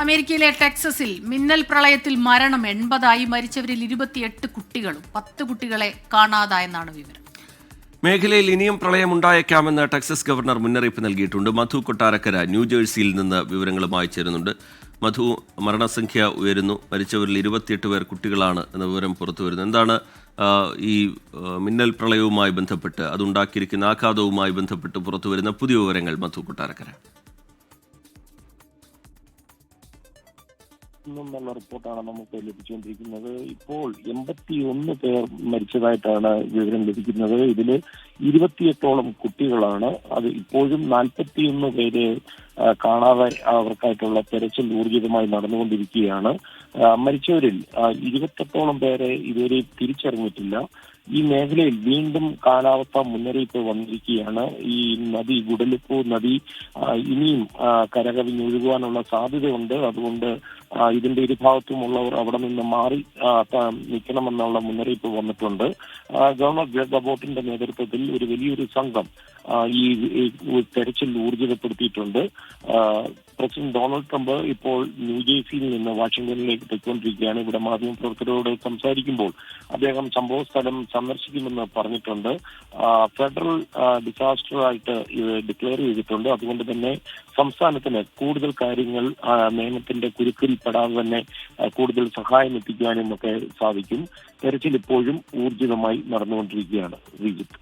അമേരിക്കയിലെ ടെക്സസിൽ മിന്നൽ പ്രളയത്തിൽ മരണം 80ആയി. മരിച്ചവരിൽ 28 കുട്ടികളും 10 കുട്ടികളെ കാണാതായെന്നാണ് വിവരം. മേഖലയിൽ ഇനിയും പ്രളയമുണ്ടായേക്കാമെന്ന് ടെക്സസ് ഗവർണർ മുന്നറിയിപ്പ് നൽകിയിട്ടുണ്ട്. മധു കൊട്ടാരക്കര ന്യൂജേഴ്സിയിൽ നിന്ന് വിവരങ്ങളുമായി ചേരുന്നുണ്ട്. മധു, മരണസംഖ്യ ഉയരുന്നു. മരിച്ചവരിൽ 28 പേർ കുട്ടികളാണ് എന്ന വിവരം പുറത്തുവരുന്നു. എന്താണ് ഈ മിന്നൽ പ്രളയവുമായി ബന്ധപ്പെട്ട്, അതുണ്ടാക്കിയിരിക്കുന്ന ആഘാതവുമായി ബന്ധപ്പെട്ട് പുറത്തുവരുന്ന പുതിയ വിവരങ്ങൾ? മധു കൊട്ടാരക്കര. എന്നുള്ള റിപ്പോർട്ടാണ് നമുക്ക് ലഭിച്ചുകൊണ്ടിരിക്കുന്നത്. ഇപ്പോൾ 81 പേർ മരിച്ചതായിട്ടാണ് വിവരം ലഭിക്കുന്നത്. ഇതിൽ 28ഓളം കുട്ടികളാണ്. അത് ഇപ്പോഴും 41 പേര് കാണാതെ അവർക്കായിട്ടുള്ള തെരച്ചിൽ ഊർജിതമായി നടന്നുകൊണ്ടിരിക്കുകയാണ്. മരിച്ചവരിൽ 28ഓളം പേരെ ഇതുവരെ തിരിച്ചറിഞ്ഞിട്ടില്ല. ഈ മേഖലയിൽ വീണ്ടും കാലാവസ്ഥാ മുന്നറിയിപ്പ് വന്നിരിക്കുകയാണ്. ഈ നദി, ഗുഡലുപ്പൂ നദി ഇനിയും കരകവിഞ്ഞൊഴുകുവാനുള്ള സാധ്യതയുണ്ട്. അതുകൊണ്ട് ഇതിന്റെ ഇരുഭാഗത്തുമുള്ളവർ അവിടെ നിന്ന് മാറി നിൽക്കണമെന്നുള്ള മുന്നറിയിപ്പ് വന്നിട്ടുണ്ട്. ഗവർണർ ഗ്രെഗ് അബോട്ടിന്റെ നേതൃത്വത്തിൽ ഒരു വലിയൊരു സംഘം ഈ തെരച്ചിൽ ഊർജിതപ്പെടുത്തിയിട്ടുണ്ട്. പ്രസിഡന്റ് ഡൊണാൾഡ് ട്രംപ് ഇപ്പോൾ ന്യൂജേഴ്സിയിൽ നിന്ന് വാഷിംഗ്ടണിലേക്ക് പോയിക്കൊണ്ടിരിക്കുകയാണ്. ഇവിടെ മാധ്യമപ്രവർത്തകരോട് സംസാരിക്കുമ്പോൾ അദ്ദേഹം സംഭവ സ്ഥലം സന്ദർശിക്കുമെന്ന് പറഞ്ഞിട്ടുണ്ട്. ഫെഡറൽ ഡിസാസ്റ്റർ ആയിട്ട് ഇത് ഡിക്ലെയർ ചെയ്തിട്ടുണ്ട്. അതുകൊണ്ട് തന്നെ സംസ്ഥാനത്തിന് കൂടുതൽ കാര്യങ്ങൾ നിയമത്തിന്റെ കുരുക്കിൽ പെടാതെ തന്നെ കൂടുതൽ സഹായം എത്തിക്കുവാനും ഒക്കെ സാധിക്കും. തെരച്ചിൽ ഇപ്പോഴും ഊർജിതമായി നടന്നുകൊണ്ടിരിക്കുകയാണ്. ശ്രീജിത്ത്.